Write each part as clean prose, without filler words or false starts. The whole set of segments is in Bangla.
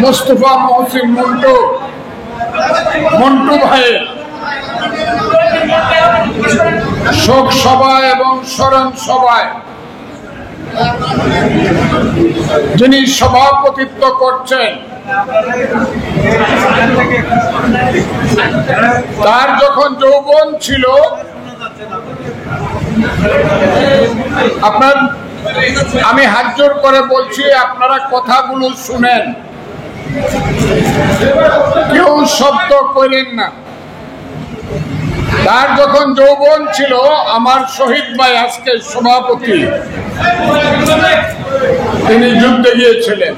মুস্তফা মহসিন মন্টু ভাইয়ের শোক সভায় এবং স্মরণ সভায় যিনি সভাপতিত্ব করছেন, তার যখন যৌবন ছিল, আমি হাত জোর করে বলছি, আপনারা কথাগুলো শুনেন, কেউ শব্দ করেন না। তার যখন যৌবন ছিল, আমার শহীদ ভাই আজকে সভাপতি, তিনি যুদ্ধে গিয়েছিলেন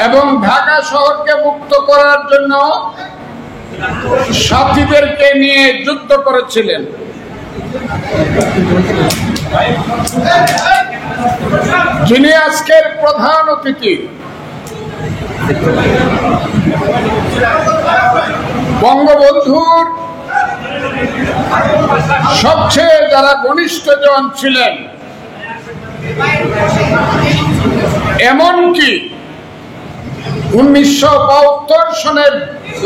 এবং ঢাকা শহরকে মুক্ত করার জন্য সাথীদেরকে নিয়ে যুদ্ধ করেছিলেন। যিনি আজকের প্রধান অতিথি, বঙ্গবন্ধুর সবচেয়ে যারা ঘনিষ্ঠজন ছিলেন, এমনকি 1972 সনের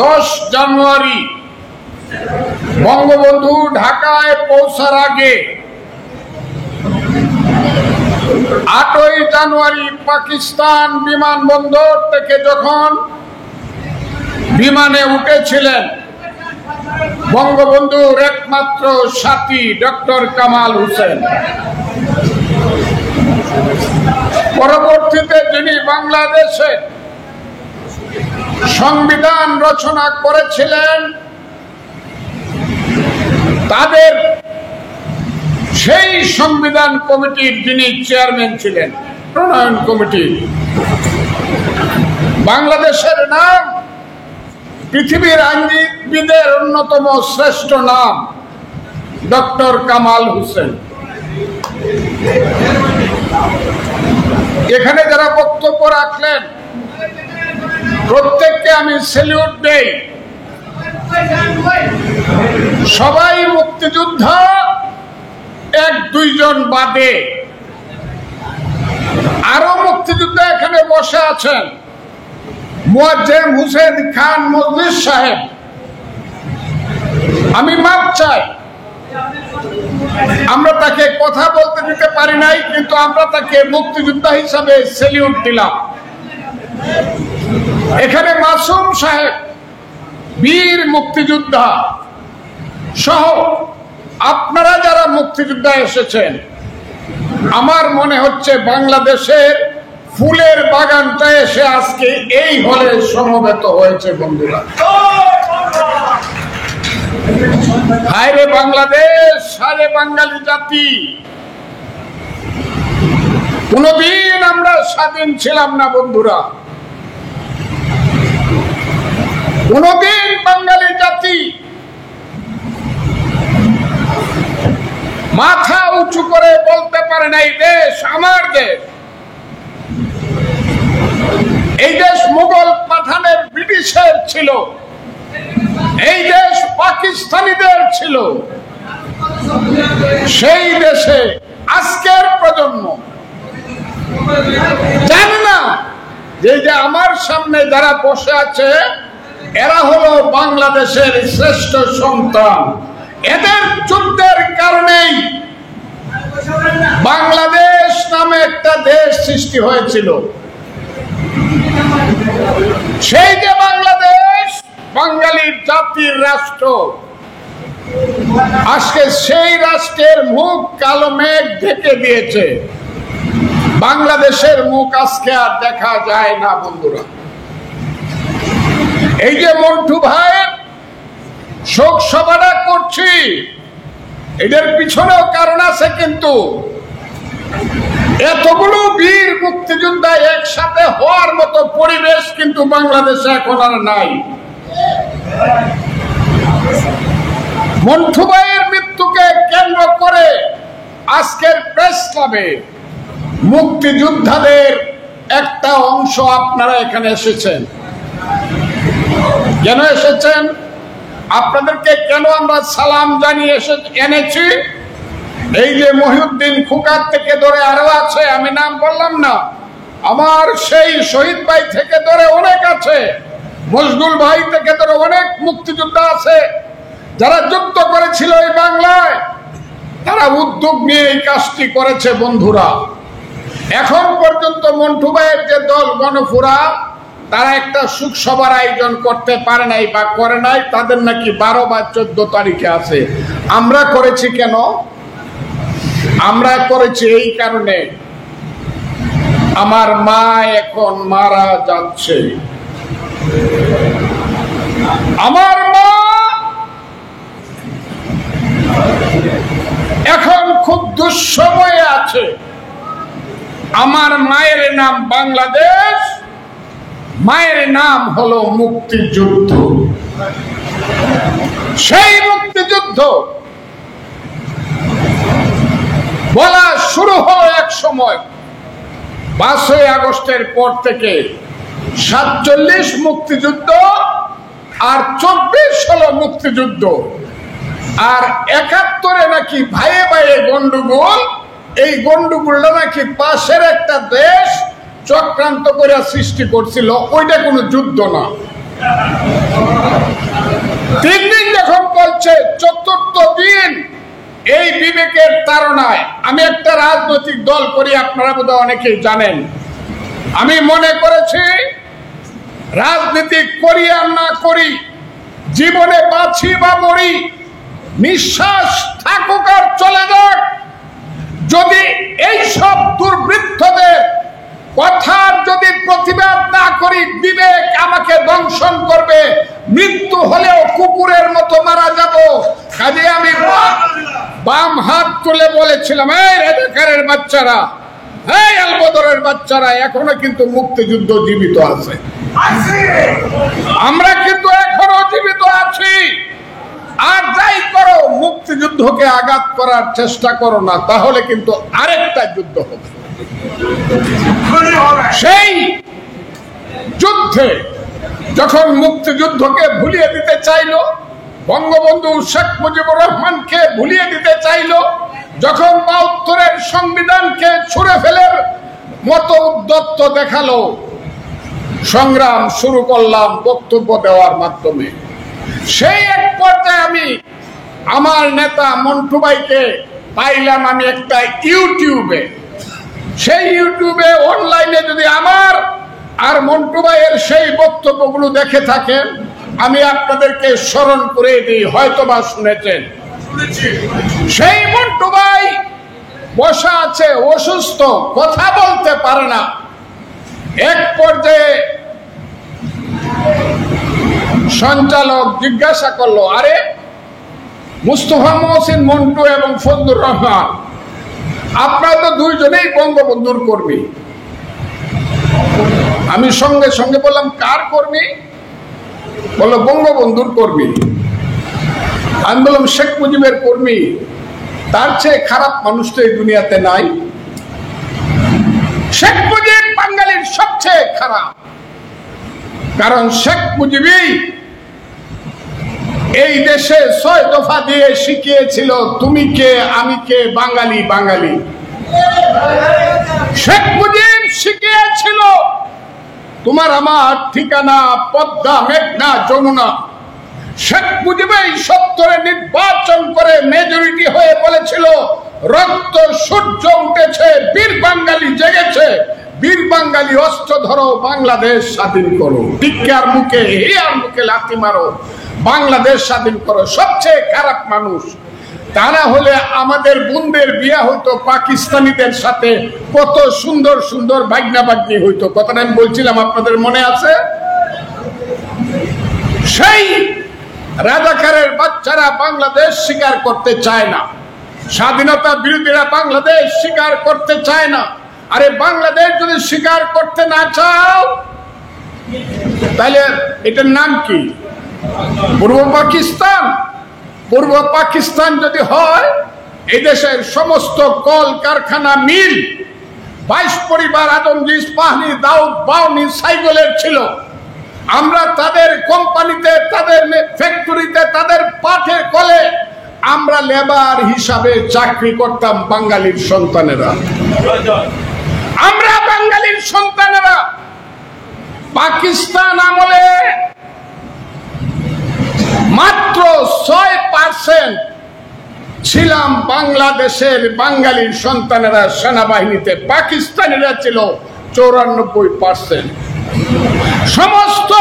10 জানুয়ারি বঙ্গবন্ধু ঢাকায় পৌঁছার আগে 8ই জানুয়ারি পাকিস্তান বিমানবন্দর থেকে যখন বিমানে উঠেছিলেন, বঙ্গবন্ধুর একমাত্র সাথী ডক্টর কামাল হোসেন, পরবর্তীতে যিনি বাংলাদেশে সংবিধান রচনা করেছিলেন, তাদের সেই সংবিধান কমিটির যিনি চেয়ারম্যান ছিলেন, প্রণয়ন কমিটি, বাংলাদেশের নাম পৃথিবীর আইনবিদের অন্যতম শ্রেষ্ঠ নাম ডক্টর কামাল হোসেন। এখানে যারা বক্তব্য রাখলেন, প্রত্যেককে আমি স্যালিউট দেই। সবাই মুক্তিযোদ্ধা, 1-2 জন বাদে আরো মুক্তিযোদ্ধা এখানে বসে আছেন। মুয়াজ্জেম হোসেন খান মজলিস সাহেব, আমি মাপ চাই, আমরা তাকে কথা বলতে দিতে পারি নাই, কিন্তু আমরা তাকে মুক্তিযোদ্ধা হিসাবে স্যালিউট দিলাম। এখানে মাসুম সাহেব, বীর মুক্তিযোদ্ধা সহ আপনারা যারা মুক্তিযোদ্ধা এসেছেন, আমার মনে হচ্ছে বাংলাদেশের ফুলের বাগানটা এসে আজকে এই হলে সমবেত হয়েছে। বন্ধুরা, হায়রে বাংলাদেশ, হায়রে বাঙালি জাতি, কোনদিন আমরা স্বাধীন ছিলাম না বন্ধুরা, কোনদিন বাঙালি জাতি মাথা উঁচু করে বলতে পারে না এই দেশ আমার দেশ। এই দেশ মুঘল পাঠানের ব্রিটিশের ছিল, এই দেশ পাকিস্তানিদের ছিল। সেই দেশে আজকের প্রজন্ম জানে না যে আমার সামনে যারা বসে আছে, এরা হলো বাংলাদেশের শ্রেষ্ঠ সন্তান। এদের যুদ্ধের কারণেই বাংলাদেশ নামে একটা দেশ সৃষ্টি হয়েছিল। সেই যে বাংলাদেশ, বাঙালির জাতির রাষ্ট্র, আজকে সেই রাষ্ট্রের মুখ কালো মেঘ ঢেকে দিয়েছে। বাংলাদেশের মুখ আজকে আর দেখা যায় না বন্ধুরা। এই যে মন্টু ভাইয়ের শোক সভাটা করছি, এদের পিছনেও কারণ আছে, কিন্তু এতগুলো বীর মুক্তিযোদ্ধা একসাথে হওয়ার মতো পরিবেশ কিন্তু বাংলাদেশে এখন আর নাই। মন্টু ভাইয়ের মৃত্যুকে কেন্দ্র করে আজকের প্রেস ক্লাবে মুক্তিযোদ্ধাদের একটা অংশ আপনারা এখানে এসেছেন। কেন এসেছেন? আপনাদেরকে কেন আমরা সালাম জানিয়ে এনেছি? এই যে মহিউদ্দিন খুকার থেকে ধরে আরো আছে, আমি নাম বললাম না, আমার সেই শহীদ ভাই থেকে ধরে অনেক আছে, মশগুল ভাই থেকে ধরে অনেক মুক্তিযোদ্ধা আছে যারা যুদ্ধ করেছিল এই বাংলায়। তারা উদ্যোগ নিয়ে এই কাজটি করেছে বন্ধুরা। এখন পর্যন্ত মন্টু ভাইয়ের যে দল গণফুরা, তারা একটা সুখ সভার আয়োজন করতে পারে নাই বা করে নাই। তাদের নাকি 12 বা 14 তারিখে আছে। আমরা করেছি কেন? আমরা করেছি এই কারণে, আমার মা এখন মারা যাচ্ছে। আমার মা এখন খুব দুঃসময়ে আছে। আমার মায়ের নাম বাংলাদেশ, মায়ের নাম হলো মুক্তিযুদ্ধ। সেই মুক্তিযুদ্ধ বলা শুরু হয় এক সময় 5ই আগস্টের পর থেকে। 47 মুক্তিযুদ্ধ আর 24 হলো মুক্তিযুদ্ধ। আর 71-এ নাকি ভাইয়ে ভাইয়ে গন্ডগোল। এই গন্ডগোলটা নাকি পাশের একটা দেশ চক্রান্ত করে সৃষ্টি করছিল, ওইটা কোনো যুদ্ধ না। 3 দিন যখন বলছে, 4র্থ দিন এই বিবেকের তাড়নায় আমি একটা রাজনৈতিক দল করি, আপনারা বোধহয় অনেকেই জানেন। আমি মনে করেছি রাজনীতি করি আর না করি, জীবনে বাঁচি বা মরি, নিঃশ্বাস থাকুক আর চলে যাক, যদি এই সব দুর্বৃত্তদের কথার যদি প্রতিবাদ না করি, বিবেক আমাকে দংশন করবে। মৃত্যু হলেও কুকুরের মতো মারা যাব। কাজে আমি বাম হাত তুলে বলেছিলাম, এই রাজাকারের বাচ্চারা, এই আলবদরের বাচ্চারা, এখনো কিন্তু মুক্তিযুদ্ধ জীবিত আছে। আমরা কিন্তু এখনো জীবিত আছি। আর যাই করো, মুক্তিযুদ্ধকে আঘাত করার চেষ্টা করো না, তাহলে কিন্তু আরেকটা যুদ্ধ হবে। সেই যুদ্ধে যখন মুক্তিযুদ্ধকে ভুলিয়ে দিতে চাইল, বঙ্গবন্ধু শেখ মুজিবুর রহমানকে ভুলিয়ে দিতে চাইল, যখন ৭২-এর সংবিধানকে ছুঁড়ে ফেলার মতো উদ্যত দেখালো, সংগ্রাম শুরু করলাম বক্তব্য দেওয়ার মাধ্যমে। সেই এক পর্যায়ে আমি আমার নেতা মন্টু ভাইকে পাইলাম আমি একটা ইউটিউবে। সেই ইউটিউবে অনলাইনে যদি আমার আর মন্টু ভাইয়ের সেই বক্তব্যগুলো দেখে থাকেন, আমি আপনাদেরকে স্মরণ করে দিই, হয়তোবা শুনেছেন। সেই মন্টু ভাই বসা আছে, অসুস্থ, কথা বলতে পারে না। এক পর্যায়ে সঞ্চালক জিজ্ঞাসা করলো, আরে মুস্তফা মহসিন মন্টু এবং ফজলুর রহমান, আপনারা তো দুইজনেই বঙ্গবন্ধুর কর্মী। আমি সঙ্গে সঙ্গে বললাম, কার কর্মী? বললো বঙ্গবন্ধুর কর্মী। আমি বললাম, শেখ মুজিবের কর্মী। তার চেয়ে খারাপ মানুষ তো এই দুনিয়াতে নাই। শেখ মুজিব বাঙালির সবচেয়ে খারাপ, কারণ শেখ মুজিবই এই দেশে 6 দফা দিয়ে শিখিয়েছিল, তুমি কে, আমি কে, বাঙালি বাঙালি। শেখ মুজিব শিখিয়েছিল, তোমার আমার ঠিকানা পদ্মা, মেঘনা, যমুনা। শেখ মুজিবই 70-এ নির্বাচন করে মেজরিটি হয়ে বলেছিল, রক্ত সূর্য উঠেছে, বীর বাঙালি জেগেছে, বীর বাঙালি অস্ত্র ধরো, বাংলাদেশ স্বাধীন করো। টিক্কার মুখে, হিয়ার মুখে লাথি মারো, বাংলাদেশ স্বাধীন করো। সবচেয়ে খারাপ মানুষ। তা না হলে আমাদের বোনদের বিয়া হইতো পাকিস্তানিদের সাথে, কত সুন্দর সুন্দর বাগনা বাগনি হইতো। কথাটা আমি বলছিলাম, আপনাদের মনে আছে? সেই রাজাকারের বাচ্চারা বাংলাদেশ স্বীকার করতে চায় না, স্বাধীনতা বিরোধীরা বাংলাদেশ স্বীকার করতে চায় না। আরে বাংলাদেশ যদি স্বীকার করতে না চাও, তাহলে এটার নাম কি? পূর্ব পাকিস্তান। পূর্ব পাকিস্তান যদি হয়, এই দেশের সমস্ত কল কারখানা, মিল, 22 পরিবার আদমজি, ইস্পাহানি, দাউদ, বাউনি, সাইগলের ছিল। আমরা তাদের কোম্পানিতে, তাদের ফ্যাক্টরিতে, তাদের পাটের কলে আমরা লেবার হিসাবে চাকরি করতাম, বাঙালির সন্তানেরা। আমরা বাঙালির সন্তানেরা পাকিস্তান আমলে মাত্র 6% ছিলাম বাংলাদেশের বাঙালির সন্তানেরা সেনাবাহিনীতে, পাকিস্তানিরা ছিল 94%। সমস্ত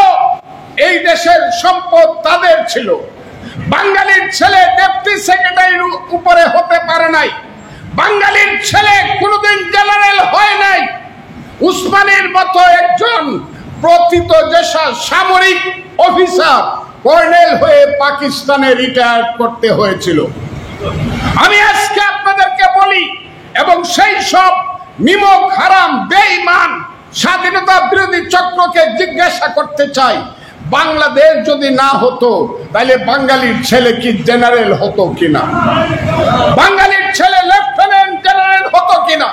এই দেশের সম্পদ তাদের ছিল। বাঙালির ছেলে ডেপুটি সেক্রেটারির উপরে হতে পারে নাই, বাঙালির ছেলে কোনোদিন জেনারেল হয় নাই। উসমানের মতো একজন প্রথিত দেশা সামরিক অফিসার কর্নেল হয়ে পাকিস্তানে রিটায়ার করতে হয়েছিল। আমি আজকে আপনাদেরকে বলি এবং সেই সব নিমক হারাম বেঈমান স্বাধীনতা বিরোধী চক্রকে জিজ্ঞাসা করতে চাই, বাংলাদেশ যদি না হতো তাহলে বাঙালির ছেলে কি জেনারেল হতো কিনা, বাঙালির ছেলে লেফটেন্যান্ট জেনারেল হতো কিনা,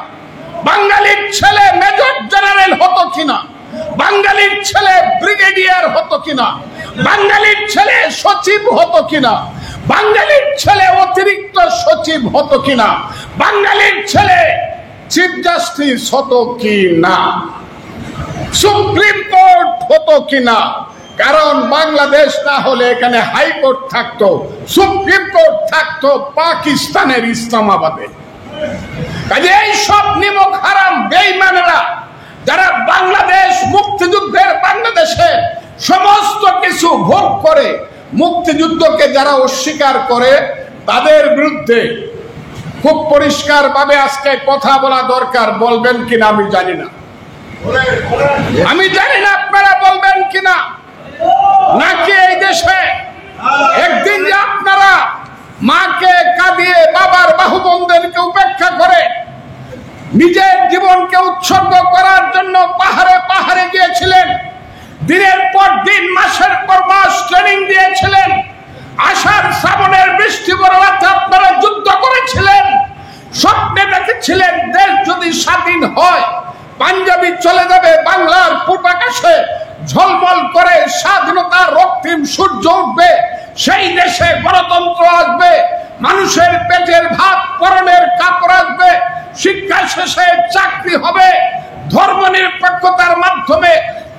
বাঙালির ছেলে মেজর জেনারেল হতো কিনা, বাঙালির ছেলে ব্রিগেডিয়ার হতো কিনা, বাঙালির ছেলে সচিব হতো কিনা, বাঙালির ছেলে অতিরিক্ত সচিব হতো কিনা, বাঙালির ছেলে চিফ জাস্টিস হতো কিনা, সুপ্রিম কোর্ট হতো কিনা। কারণ বাংলাদেশ না হলে এখানে হাইকোর্ট থাকতো, সুপ্রিম কোর্ট থাকতো পাকিস্তানের ইসলামাবাদে। কাজে এই সব নিমক হারাম বেঈমানেরা যারা বাংলাদেশ মুক্তিযুদ্ধের বাংলাদেশে সমস্ত কিছু ভোগ করে মুক্তিযুদ্ধকে যারা অস্বীকার করে, তাদের বিরুদ্ধে খুব পরিষ্কার ভাবে আজকে কথা বলা দরকার। বলবেন কিনা আমি জানি না, আমি জানি না আপনারা বলবেন কিনা। নাকি এই দেশে একদিন যে আপনারা মাকে কাঁদিয়ে বাবার বাহুবন্ধনকে উপেক্ষা করে নিজের জীবনকে উৎসর্গ করার জন্য পাহাড়ে পাহাড়ে গিয়েছিলেন, দিনের পর দিন মাসের পর মাস ট্রেনিং দিয়েছিলেন, আষাঢ় শ্রাবণের বৃষ্টি বরফে আপনারা যুদ্ধ করেছিলেন, স্বপ্নে দেখেছিলেন দেশ যদি স্বাধীন হয় পাঞ্জাবি চলে যাবে বাংলার পূর্বাকাশে, ঝলমল করে স্বাধীনতার রক্তিম সূর্য উঠবে, সেই দেশে গণতন্ত্র আসবে, মানুষের পেটের ভাত পরনের কাপড় আসবে, শিক্ষা শেষে চাকরি হবে, ধর্ম নিরপেক্ষতার মাধ্যমে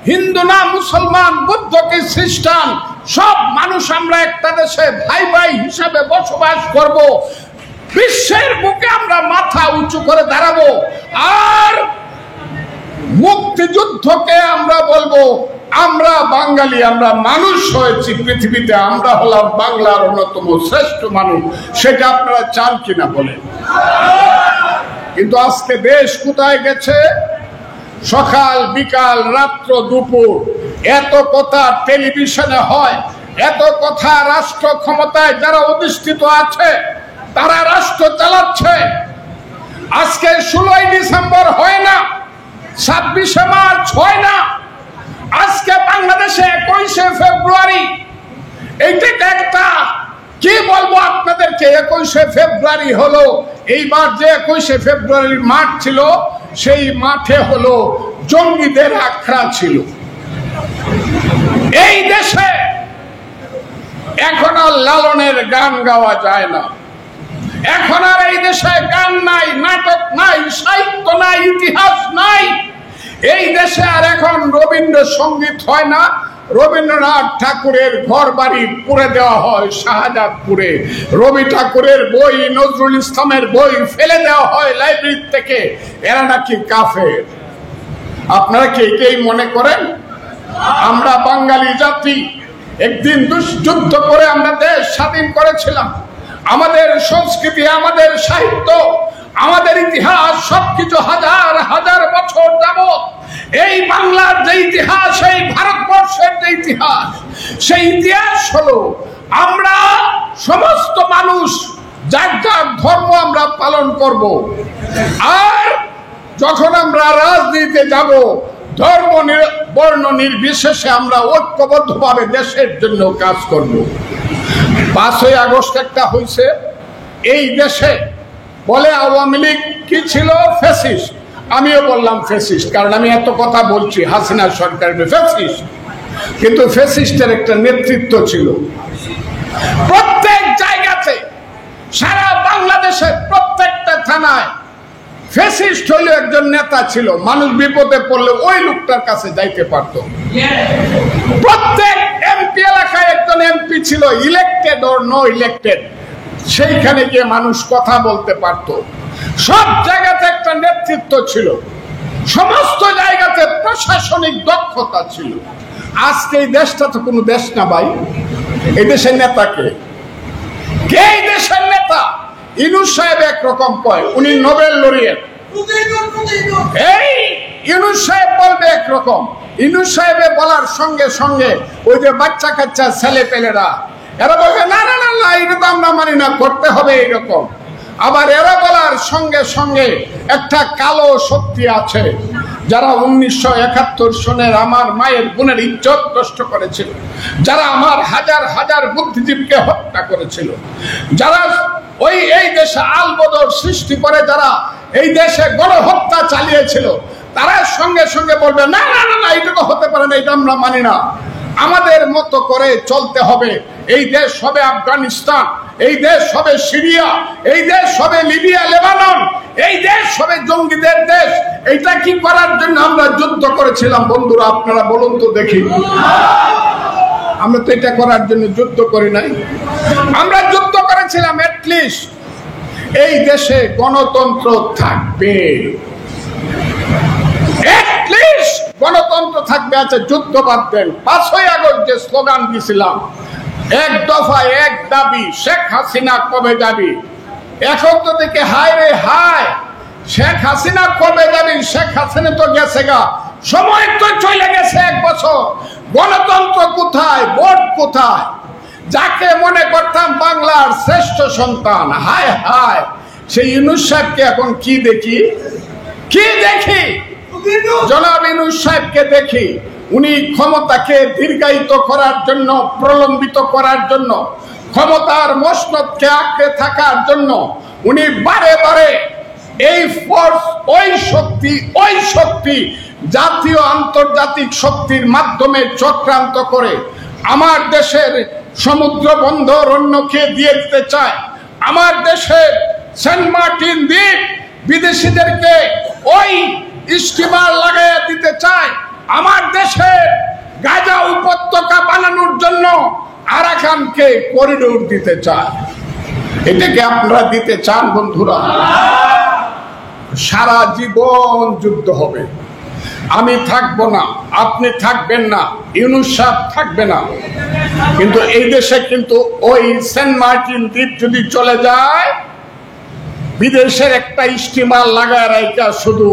হিন্দু না মুসলমান বৌদ্ধ কি খ্রিস্টান সব মানুষ আমরা একটা দেশে ভাই ভাই হিসাবে বসবাস করব, বিশ্বের বুকে আমরা মাথা উঁচু করে দাঁড়াবো। আর মুক্তিযুদ্ধকে আমরা বলবো আমরা বাঙালি, আমরা মানুষ হয়েছি পৃথিবীতে, আমরা হলাম বাংলার অন্যতম শ্রেষ্ঠ মানুষ। সেটা আপনারা চান কিনা বলেন। কিন্তু আজকে দেশ কোথায় গেছে? সকাল বিকাল রাত্র দুপুর এত কথা টেলিভিশনে হয়, এত কথা রাষ্ট্র ক্ষমতায় যারা অধিষ্ঠিত আছে তারা রাষ্ট্র চালাচ্ছে। আজকে 16ই ডিসেম্বর হয় না, 26শে মার্চ হয় না, আজকে বাংলাদেশে 21শে ফেব্রুয়ারি। এইটাকে একটা কি বলবো আপনাদেরকে, 21শে ফেব্রুয়ারি হলো এইবার যে 21শে ফেব্রুয়ারির মাঠ ছিল সেই মাঠে হলো জঙ্গিদের আখড়া ছিল। এই দেশে এখন আর লালনের গান গাওয়া যায় না, এখন আর এই দেশে গান নাই, নাটক নাই, সাহিত্য নাই, ইতিহাস নাই। এই দেশে আর এখন রবীন্দ্রসঙ্গীত হয় না, রবীন্দ্রনাথ ঠাকুরের ঘর বাড়ি পুড়ে দেওয়া হয় শাহজাদপুরে, রবি ঠাকুরের বই, নজরুল ইসলামের বই ফেলে দেওয়া হয় লাইব্রেরি থেকে। এরা নাকি কাফের। আপনারা কি এটাই মনে করেন? আমরা বাঙালি জাতি একদিন যুদ্ধ করে আমরা দেশ স্বাধীন করেছিলাম। আমাদের সংস্কৃতি, আমাদের সাহিত্য, আমাদের ইতিহাস সবকিছু হাজার হাজার বছর যাবত এই বাংলার যে ইতিহাস, এই ভারতবর্ষের যে ইতিহাস, সেই ইতিহাস হলো আমরা সমস্ত মানুষ যার যার ধর্ম আমরা পালন করব। আর যখন আমরা রাজনীতিতে যাব ধর্ম বর্ণ নির্বিশেষে আমরা ঐক্যবদ্ধভাবে দেশের জন্য কাজ করব। 5ই আগস্ট একটা হয়েছে এই দেশে, বলে আওয়ামী লীগ কি ছিল? ফ্যাসিস্ট। আমিও বললাম ফ্যাসিস্ট, কারণ আমি এত কথা বলছি হাসিনা সরকারের ফ্যাসিস্ট, কিন্তু ফ্যাসিস্টের একটা নেতৃত্ব ছিল। প্রত্যেক জায়গাতে সারা বাংলাদেশের প্রত্যেকটা থানায় ফ্যাসিস্ট হইলে একজন নেতা ছিল, মানুষ বিপদে পড়লে ওই লোকটার কাছে যাইতে পারত। প্রত্যেক এমপি এলাকায় একজন এমপি ছিল, ইলেক্টেড অর নো ইলেক্টেড, সেইখানে গিয়ে মানুষ কথা বলতে পারত। সব জায়গাতে একটা নেতৃত্ব ছিল, সমস্ত জায়গাতে প্রশাসনিক দক্ষতা ছিল। আজকে এই দেশটা তো কোনো দেশ না ভাই, এই দেশের নেতাকে কে? এই দেশের নেতা ইউনূস সাহেব একরকম কয়, উনি নোবেল লরিয়েট। এই ইউনূস সাহেব বলবে একরকম, ইউনূস সাহেবে বলার সঙ্গে সঙ্গে ওই যে বাচ্চা কাচ্চা ছেলে পেলেরা এরা বলবে না না না না, এটা তো আমরা মানি না, করতে হবে এইরকম। আবার এরা বলার সঙ্গে সঙ্গে একটা কালো শক্তি আছে যারা 1971 সনের আমার মায়ের বোনের ইজ্জত নষ্ট করেছিল, যারা আমার হাজার হাজার বুদ্ধিজীবীকে হত্যা করেছিল, যারা ওই এই দেশে আলবদর সৃষ্টি করে যারা এই দেশে গণহত্যা চালিয়েছিল, তারা সঙ্গে সঙ্গে বলবে না না না না, এটা তো হতে পারে না, এটা আমরা মানি না, আমাদের মতো করে চলতে হবে। এই দেশ হবে আফগানিস্তান, এই দেশ হবে সিরিয়া, এই দেশ হবে লিবিয়া লেবানন, এই দেশ হবে জঙ্গিদের দেশ। এইটা কি করার জন্য আমরা যুদ্ধ করেছিলাম বন্ধুরা? আপনারা বলুন তো দেখি। আমরা তো এটা করার জন্য যুদ্ধ করি নাই, আমরা যুদ্ধ করেছিলাম এটলিস্ট এই দেশে গণতন্ত্র থাকবে, গণতন্ত্র থাকবে। আচ্ছা যুদ্ধ বাদ দেন, 5ই আগস্ট যে স্লোগান দিয়েছিলাম, এক দফা এক দাবি, শেখ হাসিনা কবে যাবি? এখন তো দেখে হায় রে হায়, শেখ হাসিনা কবে যাবি? শেখ হাসিনা তো গেছে গা, সময় তো চলে গেছে 1 বছর। গণতন্ত্র কোথায়? ভোট কোথায়? যাকে মনে করতাম বাংলার শ্রেষ্ঠ সন্তান, হায় হায়, সেই ইউনূস সাহেবকে এখন কি দেখি? কি দেখি? জনাব ইউনূস সাহেবকে দেখি, উনি ক্ষমতাকে দীর্ঘায়িত করার জন্য, প্রলম্বিত করার জন্য, ক্ষমতার মসনদকে আঁকড়ে থাকার জন্য উনি বারে বারে এই ফোর্স, ওই শক্তি জাতীয় আন্তর্জাতিক শক্তির মাধ্যমে চক্রান্ত করে আমার দেশের সমুদ্র বন্দর অন্যকে দিয়ে দিতে চায়, আমার দেশের সেন্ট মার্টিন দ্বীপ বিদেশিদেরকে ওই স্টিমার লাগাইয়া দিতে চায়, আমার দেশের গাজা উপত্যকা বানানোর জন্য আরাকানকে করিডোর দিতে চায়। এটাকে আপনারা দিতে চান বন্ধুরা? সারা জীবন যুদ্ধ হবে। আমি থাকবো না, আপনি থাকবেন না, ইউনূস সাহেব থাকবে না, কিন্তু এই দেশে কিন্তু ওই সেন্ট মার্টিন দ্বীপ যদি চলে যায়, বিদেশের একটা স্টিমার লাগায় রাইকা শুধু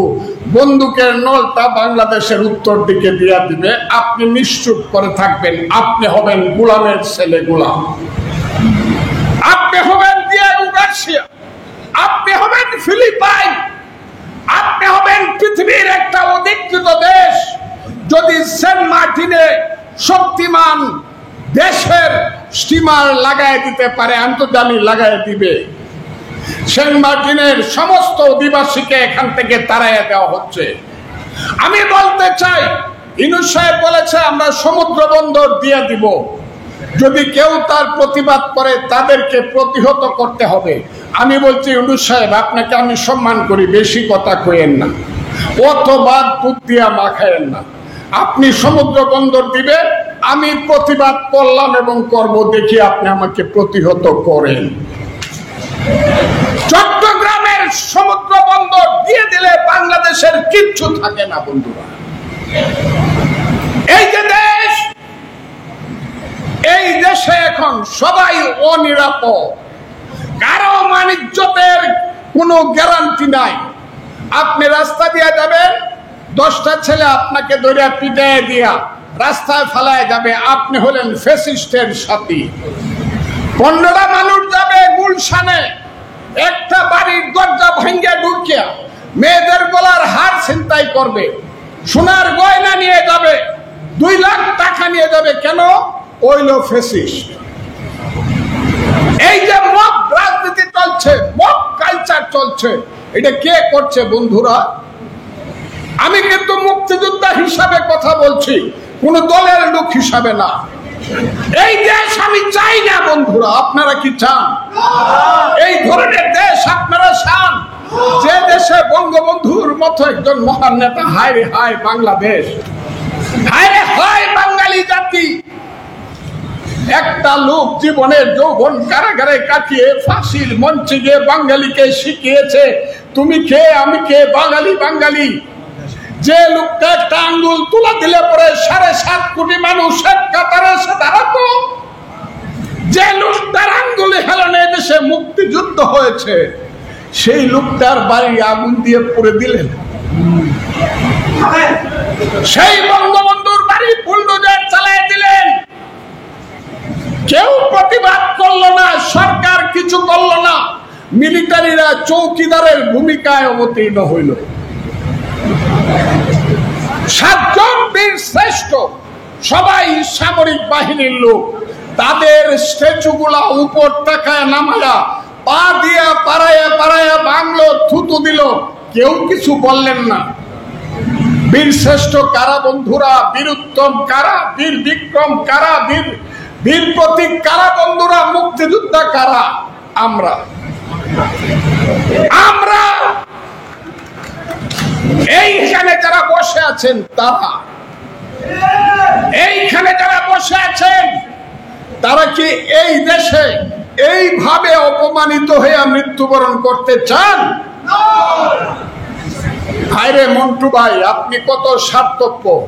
বন্দুকের নলটা বাংলাদেশের উত্তর দিকে দিয়ে দিবে, আপনি নিশ্চুপ করে থাকবেন, আপনি হবেন গোলামের ছেলে গোলাম, আপনি হবেন দিয়েগো গার্সিয়া, আপনি হবেন ফিলিপাইন, আপনি হবেন পৃথিবীর একটা অধিকৃত দেশ যদি সেন্ট মার্টিনে শক্তিমান দেশের স্টিমার লাগায় দিতে পারে, আন্তর্জাতিক লাগায় দিবে। সেন্ট মার্টিনের সমস্ত অধিবাসীকে এখান থেকে তাড়াইয়া দেওয়া হচ্ছে। আমি বলতে চাই, ইউনূস সাহেব বলেছে আমরা সমুদ্র বন্দর দিয়ে দিব, যদি কেউ তার প্রতিবাদ করে তাদেরকে প্রতিহত করতে হবে। আমি বলছি ইউনূস সাহেব, আপনাকে আমি সম্মান করি, বেশি কথা কইেন না, অতবাদ দুধ দিয়া মাখায়েন না। আপনি সমুদ্র বন্দর দিবেন, আমি প্রতিবাদ করলাম এবং করব, দেখি আপনি আমাকে প্রতিহত করেন। চট্টগ্রামের সমুদ্র বন্দর দিয়ে দিলে বাংলাদেশের কিচ্ছু থাকে না বন্ধুরা। এই যে দেশ, এই দেশে এখন সবাই অনিরাপদ, কারো মানিজ্যতের কোনো গ্যারান্টি নাই। আপনি রাস্তা দিয়ে যাবেন, 10টা ছেলে আপনাকে দৌড়িয়া পিটায় দিয়া রাস্তায় ফেলায় যাবে, আপনি হলেন ফ্যাসিস্টের সাথী। 15টা মানুষ যাবে গুলশানে, একটা বাড়ির দরজা ভাঙ্গিয়া ঢুকিয়া মেয়েদের গলার হার ছিনতাই করবে, সোনার গয়না নিয়ে যাবে, 2 লাখ টাকা নিয়ে যাবে। কেন? Oil fascist. এই যে মব রাজনীতি চলছে, মব কালচার চলছে, এটা কে করছে বন্ধুরা? আমি কিন্তু মুক্তিযোদ্ধা হিসাবে কথা বলছি, কোন দলের লোক হিসাবে না। এই দেশ আমি চাই না বন্ধুরা, আপনারা কি চান? এই ধরনের দেশ আপনারা চান? যে দেশে বঙ্গবন্ধুর মতো একজন মহান নেতা, হায় রে হায় বাংলাদেশ, হায় রে হায় বাঙালি জাতি। একটা লোক জীবনের যৌবন কারাগারে কাটিয়ে ফাঁসির মঞ্চে গিয়ে বাঙালিকে শিখিয়েছে তুমি কে আমি কে, বাঙালি বাঙালি। যে লোকটা একটা আঙ্গুল তুলা দিলে পরে 7.5 কোটি মানুষ এক কাতারে এসে দাঁড়াতো, যে লোকটার আঙ্গুলে হেলনে দেশে মুক্তিযুদ্ধ হয়েছে, সেই লোকটার বাড়ি আগুন দিয়ে পুড়ে দিলেন। সেই বঙ্গবন্ধুর বাড়ি বুলডোজার চালিয়ে দিলেন। কেউ প্রতিবাদ করলো না, সরকার কিছু করলো না, মিলিটারিরা চৌকিদারের ভূমিকায় অবতীর্ণ হইল। 7 জন বীর শ্রেষ্ঠ, সবাই সামরিক বাহিনীর লোক, তাদের স্ট্যাচু গুলা উপর টাকায় নামায়া পা দিয়া পাড়ায়া পাড়ায়া বাংলো, থুতু দিল, কেউ কিছু বললেন না। বীর শ্রেষ্ঠ কারা বন্ধুরা, বীর উত্তম কারা, বীর বিক্রম কারা, বীর প্রতীক কারা বন্ধুরা, মুক্তিযোদ্ধা কারা? আমরা। এইখানে যারা বসে আছেন তারা, এইখানে যারা বসে আছেন তারা কি এই দেশে এইভাবে অপমানিত হয়ে মৃত্যুবরণ করতে চান? হায়রে মন্টু ভাই, আপনি কত স্বার্থপর।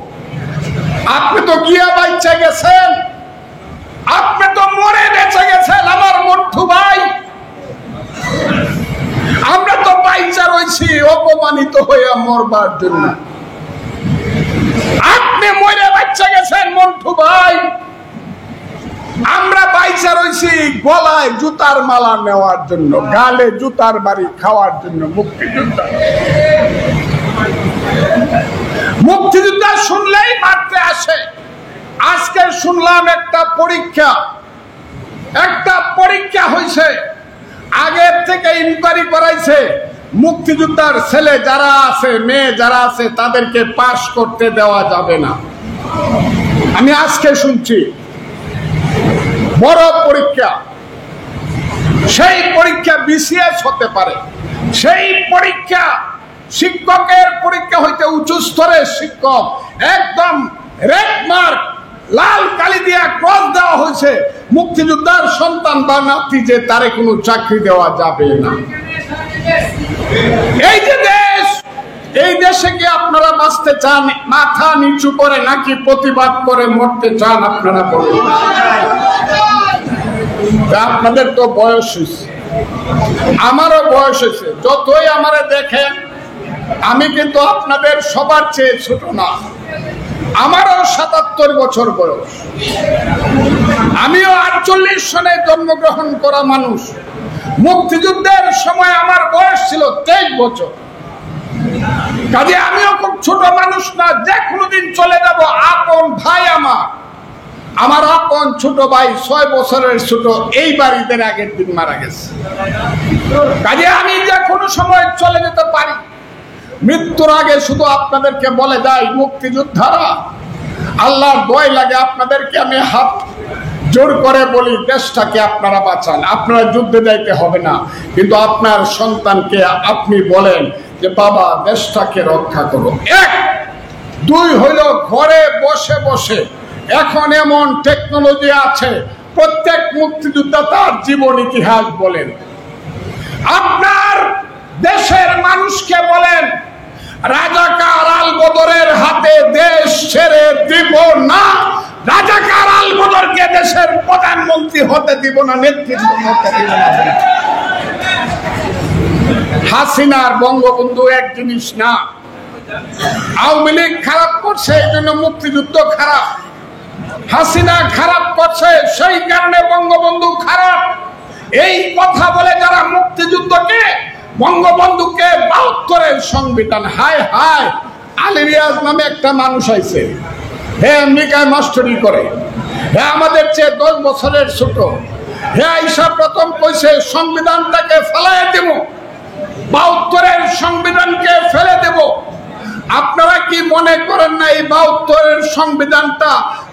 আপনি তো গিয়া বাইচা গেছেন, আপনি তো মরে বেঁচে গেছেন আমার মন্টু ভাই। আমরা তো বাইচা রয়েছি অপমানিত হয়ে মরবার জন্য। আপনি মরে বেঁচে গেছেন মন্টু ভাই, আমরা বাইচা রয়েছি গলায় জুতার মালা নেওয়ার জন্য, গালে জুতার বাড়ি খাওয়ার জন্য। মুক্তিযোদ্ধা শুনলেই মারতে আসে। আজকে শুনলাম একটা পরীক্ষা হয়েছে, আগের থেকে ইনকোয়ারি করাইছে, মুক্তিযোদ্ধার ছেলে যারা আছে, মেয়ে যারা আছে, তাদেরকে পাস করতে দেওয়া যাবে না। আমি আজকে শুনছি বড় পরীক্ষা, সেই পরীক্ষা বিসিএস হতে পারে, সেই পরীক্ষা শিক্ষকের পরীক্ষা হইতে উচ্চ স্তরের শিক্ষক, একদম রেড মার্ক লাল কালি দিয়া ক্রস দেওয়া হয়েছে। মুক্তিযোদ্ধার সন্তান বা নাতি যে তারে কোনো চাকরি দেওয়া যাবে না। এই যে দেশ, এই দেশে কি আপনারা বাঁচতে চান মাথা নিচু করে নাকি প্রতিবাদ করে মরতে চান? আপনারা বলুন। আপনাদের তো বয়স হয়েছে, আমারও বয়স হয়েছে। যতই আমারে দেখেন, আমি কিন্তু আপনাদের সবার চেয়ে ছোট না। আমারও 77 বছর বয়স, আমিও 48 সনে জন্মগ্রহণ করা মানুষ। মুক্তিযুদ্ধের সময় আমার বয়স ছিল 23 বছর। কাজে আমিও খুব ছোট মানুষ না, যে কোনোদিন চলে যাব। আপন ভাই আমার আপন ছোট ভাই 6 বছরের ছোট, এই বাড়িদের আগের দিন মারা গেছে। কাজে আমি যে কোনো সময় চলে যেতে পারি। মৃত্যুর আগে শুধু আপনাদেরকে বলে যাই, মুক্তিযোদ্ধারা, আল্লাহর দোয়াই লাগে আপনাদেরকে আমি হাত জোর করে বলি, দেশটাকে আপনারা বাঁচান। আপনারা যুদ্ধে যাইতে হবে না, কিন্তু আপনার সন্তানকে আপনি বলেন যে বাবা দেশটাকে রক্ষা করো। 1, 2 হইল ঘরে বসে বসে এখন এমন টেকনোলজি আছে, প্রত্যেক মুক্তিযোদ্ধা তার জীবন ইতিহাস বলেন। আপনার দেশের মানুষকে বলেন, রাজাকার আল বদরের হাতে দেশ ছেড়ে দিব না, রাজাকার আল বদরকে দেশের প্রধানমন্ত্রী হতে দিব না, নেতৃত্ব হতে দিব না। হাসিনার বঙ্গবন্ধু এক জিনিস না। আওয়ামী লীগ খারাপ করছে, এই জন্য মুক্তিযুদ্ধ খারাপ। হাসিনা খারাপ করছে, সেই কারণে বঙ্গবন্ধু খারাপ। এই কথা বলে যারা মুক্তিযুদ্ধকে, বঙ্গবন্ধুকে 72-এর সংবিধান, হায় হায়, আলী রিয়াজ নামে একটা মানুষ আইছে, হে আমেরিকায় মাস্টারি করে, হে আমাদের চেয়ে 10 বছরের ছোট, হে আইসা প্রথম কইছে সংবিধানটাকে ফেলাই দেব, 72-এর সংবিধানকে ফেলে দেব। আপনারা কি মনে করেন না এই 72-এর সংবিধানটা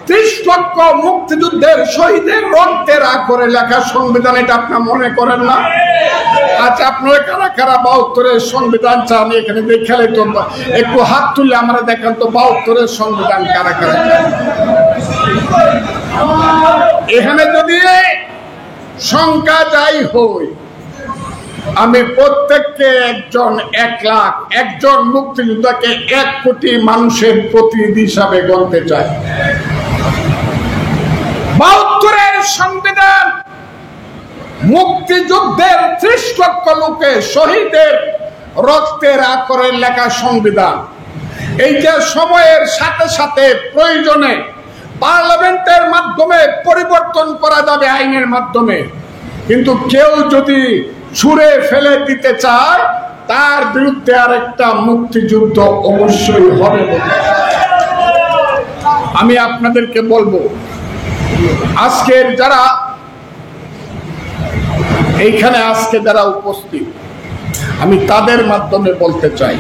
30 লক্ষ মুক্তিযুদ্ধের শহীদের রক্তের করে লেখা সংবিধান, এটা আপনার মনে করেন না? আচ্ছা, আপনারা কারা কারা 72-এর সংবিধান চান এখানে দেখালে তো একটু হাত তুলে আমরা দেখেন তো 72-এর সংবিধান কারা কারা চান। এখানে যদি সংখ্যা যাই হই, আমি প্রত্যেককে একজন 1 লাখ, একজন মুক্তিযোদ্ধাকে 1 কোটি মানুষের প্রতিনিধি হিসাবে গণতে চাই। 72-এর সংবিধান মুক্তিযুদ্ধের 30 লক্ষ লোকের শহীদের রক্তের আকরে লেখা সংবিধান। এই যে সময়ের সাথে সাথে প্রয়োজনে পার্লামেন্টের মাধ্যমে পরিবর্তন করা যাবে আইনের মাধ্যমে, কিন্তু কেউ যদি ছুঁড়ে ফেলে দিতে চায় তার বিরুদ্ধে আরেকটা মুক্তিযুদ্ধ অবশ্যই হবে। আমি আপনাদেরকে বলবো, আজকের যারা এইখানে আজকে যারা উপস্থিত, আমি তাদের মাধ্যমে বলতে চাই,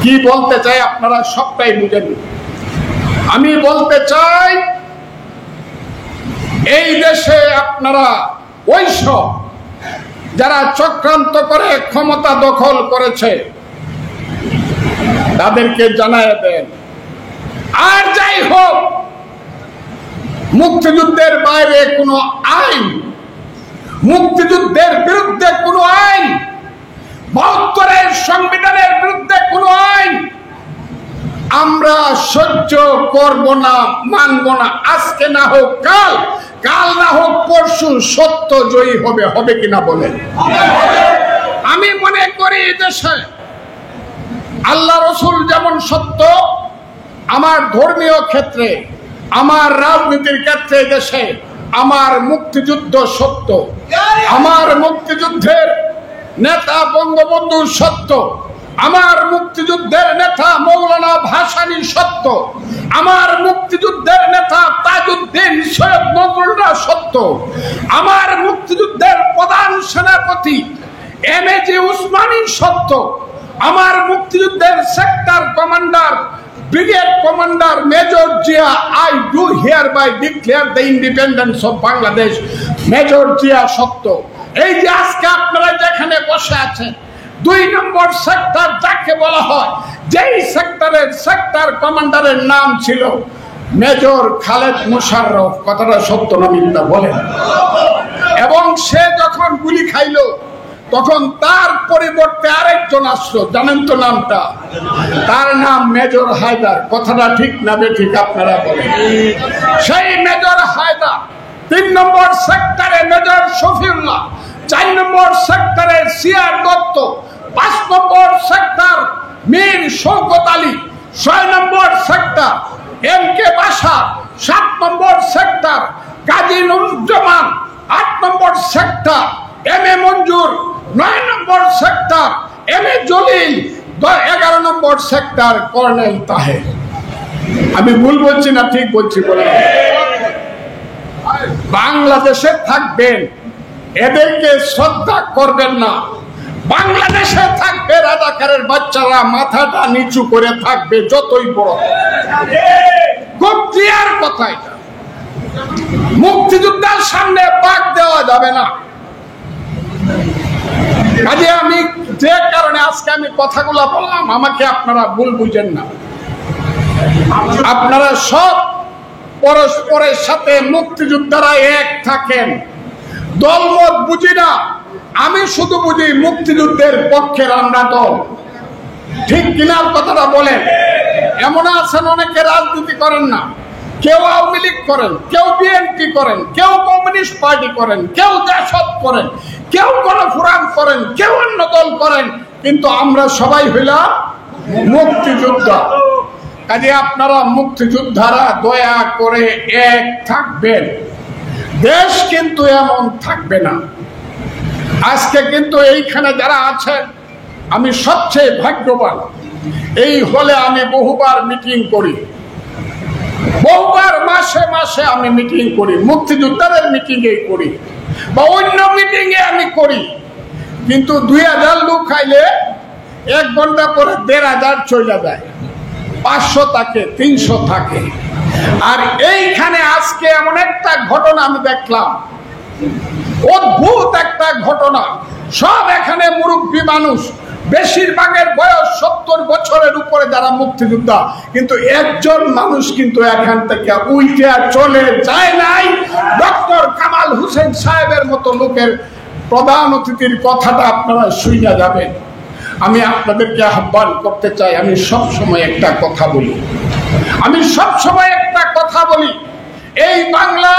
কি বলতে চাই আপনারা সবটাই বুঝেন। আমি বলতে চাই, এই দেশে আপনারা ওইসব যারা চক্রান্ত করে ক্ষমতা দখল করেছে তাদেরকে জানায় দেন। আর যাই হোক, মুক্তিযুদ্ধের বাইরে কোনো আইন, মুক্তিযুদ্ধের বিরুদ্ধে কোনো আইন, 72-এর সংবিধানের বিরুদ্ধে কোনো আইন আমরা সহ্য করব না, মানব না। আজকে না হোক কাল, কাল না হোক পরশু সত্য জয়ী হবে। হবে কিনা বলেন? আমি মনে করি দেশে আল্লাহ রসুল যেমন সত্য, আমার ধর্মীয় ক্ষেত্রে, আমার রাজনীতির ক্ষেত্রে দেশে আমার মুক্তিযুদ্ধ সত্য, আমার মুক্তিযুদ্ধের নেতা বঙ্গবন্ধু সত্য, আমার মুক্তিযুদ্ধের নেতা মৌলানা ভাসানী সত্য, আমার মুক্তিযুদ্ধের নেতা তাজউদ্দিন সৈয়দ নজরুলরা সত্য, আমার মুক্তিযুদ্ধের প্রধান সেনাপতি এমএজি উসমানী সত্য, আমার মুক্তিযুদ্ধের sector commander brigade commander major Zia, I do hereby declare the independence of Bangladesh, major Zia সত্য। এই যে আজকে আপনারা যেখানে বসে আছেন, 2 নম্বর সেক্টর যাকে বলা হয়, যেই সেক্টরের সেক্টর কমান্ডারের নাম ছিল মেজর খালেদ মোশাররফ, কথাটা সত্য না মিথ্যা বলেন? এবং সে যখন গুলি খাইলো তখন তার পরিবর্তে আরেকজন আসলো, জানেন তো নামটা? তার নাম মেজর হায়দার, কথাটা ঠিক না বেঠিক আপনারা বলেন? সেই মেজর হায়দার 3 নম্বর সেক্টরে মেজর শফিউল্লাহ, 4 নম্বর সেক্টরে সিআর দত্ত, 5 নম্বর সেক্টর মীর শওকত আলী, 6 নম্বর সেক্টর এম কে বাসা, 7 নম্বর sector Gazi Nuruzzaman, 8 number sector M A Manjur, 9 number sector M A Jalil, 11 number sector colonel Taher. আমি ভুল বলছি না ঠিক বলছি বলেন? বাংলাদেশে থাকবেন, এদেরকে শ্রদ্ধা করবেন না। বাংলাদেশে থাকবে রাজাকারের বাচ্চারা মাথাটা নিচু করে থাকবে, যতই বড়। খুব ক্লিয়ার কথা এটা। মুক্তিযোদ্ধার সামনে বাদ দেওয়া যাবে না। কাজে আমি যে কারণে আজকে আমি কথাগুলো বললাম, আমাকে আপনারা ভুল বুঝেন না। আপনারা সব পরস্পরের সাথে মুক্তিযোদ্ধারা এক থাকেন। দলমত বুঝি না, আমি শুধু বুঝি মুক্তিযুদ্ধের পক্ষের আমরা দল। ঠিক কিনার কথাটা বলেন? এমন আছেন অনেকে রাজনীতি করেন না, কেউ আওয়ামী লীগ করেন, কেউ বিএনপি করেন, কেউ কমিউনিস্ট পার্টি করেন, কেউ জাসদ করেন, কেউ গণফোরাম করেন, কেউ অন্য দল করেন, কিন্তু আমরা সবাই হইলাম মুক্তিযোদ্ধা। কাজে আপনারা মুক্তিযোদ্ধারা দয়া করে এক থাকবেন। দেশ কিন্তু এমন থাকবে না। আজকে কিন্তু এইখানে যারা আছেন, আমি সবচেয়ে ভাগ্যবান। এই হলে আমি বহুবার মিটিং করি, বহুবার মাসে মাসে আমি মিটিং করি, মুক্তিযোদ্ধাদের মিটিংয়ে করি বা অন্য মিটিংয়ে আমি করি, কিন্তু 2000 লোক খাইলে 1 ঘন্টা পরে 1500 চলে যায়। 500 থাকে, 300 থাকে। আর এইখানে আজকে এমন একটা ঘটনা আমি দেখলাম, অদ্ভুত একটা ঘটনা। সব এখানে মুরব্বী মানুষ, বেশিরভাগের বয়স 70 বছরের উপরে যারা মুক্তিযোদ্ধা, কিন্তু একজন মানুষ কিন্তু এখান থেকে উইঠা চলে যায় নাই। ডক্টর কামাল হোসেন সাহেবের মতো লোকের প্রধান অতিথির কথাটা আপনারা শুনে যাবেন। আমি আপনাদেরকে আহ্বান করতে চাই, আমি সব সময় একটা কথা বলি, এই বাংলা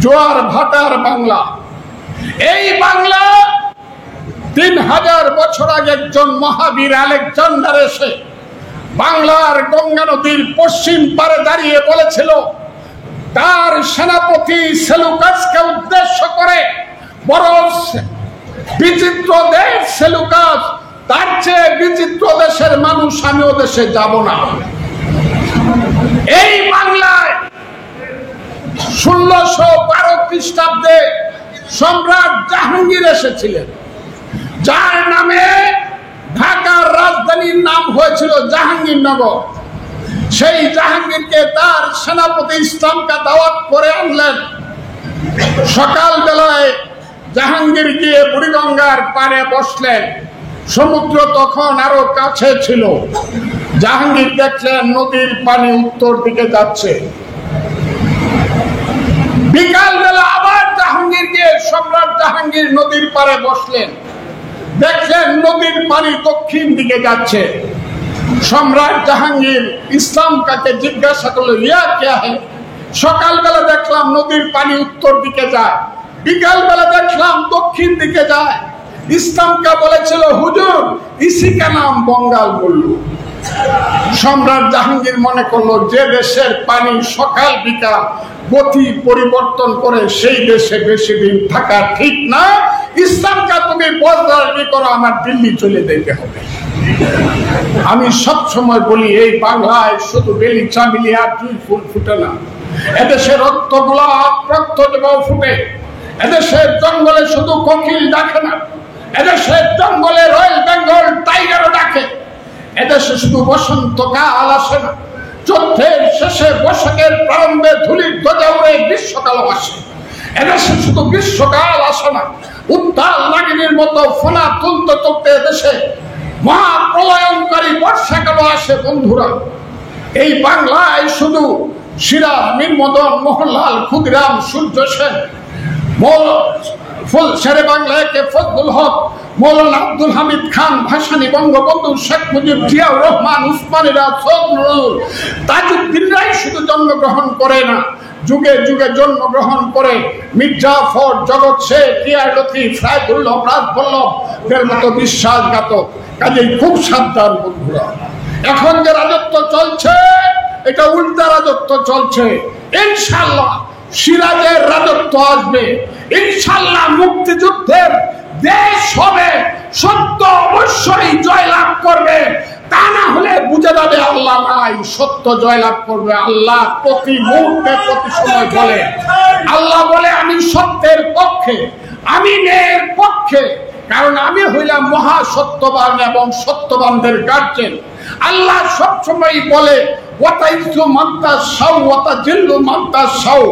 জোয়ার ভাটার বাংলা। এই বাংলা 3000 বছর আগে একজন মহাবীর আলেকজান্ডার এসে বাংলার গঙ্গা নদীর পশ্চিম পারে দাঁড়িয়ে বলেছিল, তার সেনাপতি সেলুকাসকে উদ্দেশ্য করে, বড় বিচিত্র দেশ সেলুকাস, তার চেয়ে বিচিত্র দেশের মানুষ, আমি ও দেশে যাব না। এই বাংলায় 1612 খ্রিস্টাব্দে সম্রাট জাহাঙ্গীর এসেছিলেন, যার নামে ঢাকার রাজধানীর নাম হয়েছিল জাহাঙ্গীরনগর। সেই জাহাঙ্গীরকে তার সেনাপতি ইসলামকে দাওয়াত করে আনলেন। সকাল বেলায় জাহাঙ্গীর গিয়ে বুড়িগঙ্গার পাড়ে বসলেন। সমুদ্র তখন আরো কাছে ছিল। জাহাঙ্গীর দেখলেন নদীর পানি উত্তর দিকে যাচ্ছে। বিকাল বেলা আবার জাহাঙ্গীর গিয়ে, সম্রাট জাহাঙ্গীর নদীর পাড়ে বসলেন, দেখলেন নদীর পানি দক্ষিণ দিকে যাচ্ছে। সম্রাট জাহাঙ্গীর ইসলাম কাকে জিজ্ঞাসা করলো, ইয়া ক্যা হ্যায়? সকালবেলা দেখলাম নদীর পানি উত্তর দিকে যায়, বিকাল বেলা দেখলাম দক্ষিণ দিকে যায়। ইসলামকা বলেছিল, হুজুর ইসি কা নাম বঙ্গাল বলল। সম্রাট জাহাঙ্গীর মনে করলো, যে দেশের পানি সকাল বিকাল গতি পরিবর্তন করে, সেই দেশে বেশি দিন থাকা ঠিক না। ইসলামকা তুমি বদলানি করো, আমার দিল্লি চলে যেতে হবে। আমি সব সময় বলি, এই বাংলায় শুধু বেলি চামিলি আর জুঁই ফুল ফুটে না, এদেশের রক্ত গোলাপ, রক্ত ফুটে। এদেশের জঙ্গলে শুধু কোকিল ডাকে না, এদেশের জঙ্গলে রয়্যাল বেঙ্গল টাইগারও ডাকে। এদেশে শুধু বসন্তকাল আসে না, যুদ্ধের শেষে বৈশাখের প্রারম্ভে ধুলির ধ্বজা উড়ে গ্রীষ্মকালও আসে। এদেশে শুধু গ্রীষ্মকাল আসে না, উত্তাল নাগিনীর মতো ফোনা তুলতে তুলতে এদেশে মহাপ্রলয়ঙ্কারী বর্ষাকালও আসে। বন্ধুরা, এই বাংলায় শুধু সিরাজ, মীর মদন, মোহনলাল, ক্ষুদিরাম, সূর্য সেন, শেরে বাংলা কে ফজলুল হক, মৌলানা আব্দুল হামিদ খান, ভাসানী, বঙ্গবন্ধু শেখ মুজিব, জিয়াউর রহমান, উসমানীরা, সৈয়দ নূরুল, তাজউদ্দিনরাই শুধু জন্মগ্রহণ করে না, যুগে যুগে জন্মগ্রহণ করে মির্জাফর, জগৎ শেখ, টিআর লতিফ, রায়দুল্লাহ, রাজবল্লভদের মতো বিশ্বাসঘাতক। কাজেই খুব সাবধান বন্ধুরা। এখন যে রাজত্ব চলছে, এটা উল্টা রাজত্ব চলছে। ইনশাআল্লাহ সিরাজের রাজত্ব আসবে, ইনশাআল্লাহ মুক্তিযুদ্ধের দেশ হবে, সত্য অবশ্যই জয়লাভ করবে। তা না হলে বুঝে যাবে আল্লাহ নাই, সত্য জয়লাভ করবে। আল্লাহ প্রতি মুহূর্তে প্রতি সময় বলে, আল্লাহ বলে আমি সত্যের পক্ষে, আমি ন্যায়ের পক্ষে, কারণ আমি হইলাম মহা সত্যবান এবং সত্যবানদের গার্জেন। আল্লাহ সবসময় বলে, ওয়াতাইজু মান্তা সাউ ওয়াতা জিল্লু মান্তা সাউ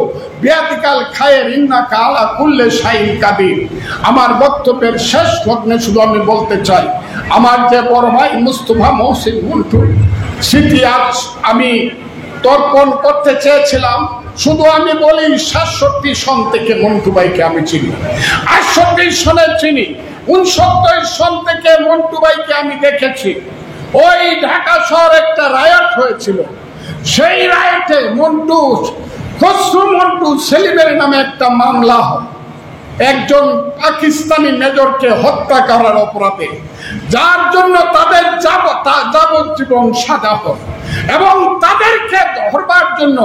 বিয়াদিকাল খায়ের ইন্নাকা আলা কুল্লি শাইইন কাদির। আমার বক্তব্যের শেষ লগ্নে শুধু আমি বলতে চাই, আমার যে বড় ভাই মুস্তফা মহসিন মন্টু স্মৃতি আজ আমি তর্পণ করতে চেয়েছিলাম। শুধু আমি বলি, 67 সন থেকে মন্টু ভাইকে আমি চিনি, 68 সনে চিনি, 69 সন থেকে মন্টু ভাইকে আমি দেখেছি। ওই ঢাকা শহরে একটা রায়ট হয়েছিল, সেই রায়টে খসরু মন্টু সেলিমের নামে একটা মামলা হয় একজন পাকিস্তানি মেজরকে হত্যা করার অপরাধে, যার জন্য তাদের যাবজ্জীবন সাজা হয়। এবং তাদেরকে ধরবার জন্য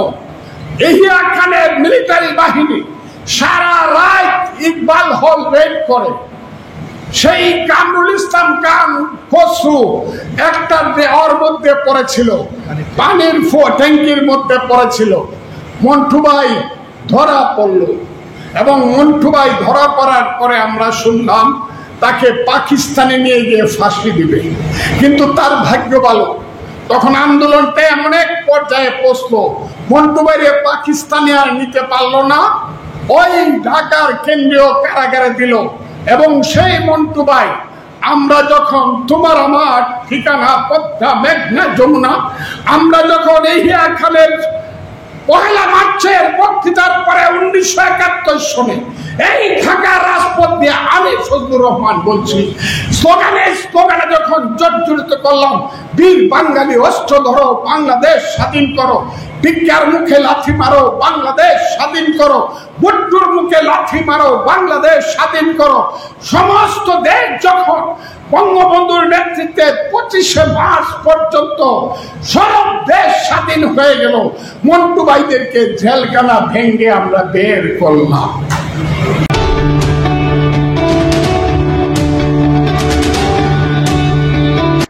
এহিয়া খানের মিলিটারি বাহিনী সারা রাত ইকবাল হল রেড করে। সেই কামরুল ইসলাম খান খসরু একটা দেওয়ার মধ্যে পড়েছিল, পানির ট্যাঙ্কির মধ্যে পড়েছিল। মন্টু ভাই ধরা পড়ল এবং মন্টু ভাই ধরা পড়ার পরে আমরা শুনলাম তাকে পাকিস্তানে নিয়ে গিয়ে ফাঁসি দিবে। কিন্তু তার ভাগ্য ভালো, তখন আন্দোলনটা এমন এক পর্যায়ে পৌঁছলো, মন্টু ভাইরে পাকিস্তানি আর নিতে পারলো না, ওই ঢাকার কেন্দ্রীয় কারাগারে দিল। এবং সেই মন্টু ভাই, আমরা যখন তোমার আমার ঠিকানা পদ্মা মেঘনা যমুনা, আমরা যখন এই খালের 1 মার্চের বক্তৃতার পরে 1971 সনে এই ঢাকার রাজপথ দিয়ে আমি ফজলুর রহমান বলছি, স্লোগানে যখন জর্জরিত করলাম, বীর বাঙালি অস্ত্র ধরো, বাংলাদেশ স্বাধীন করো, ভিক্ষার মুখে লাথি মারো, বাংলাদেশ স্বাধীন করো, বুট্টুর মুখে লাথি মারো, বাংলাদেশ স্বাধীন করো, সমস্ত দেশ যখন বঙ্গবন্ধুর নেতৃত্বে 25শে মার্চ পর্যন্ত সব দেশ স্বাধীন হয়ে গেল, মন্টু ভাইদেরকে জেলখানা ভেঙ্গে আমরা বের করলাম।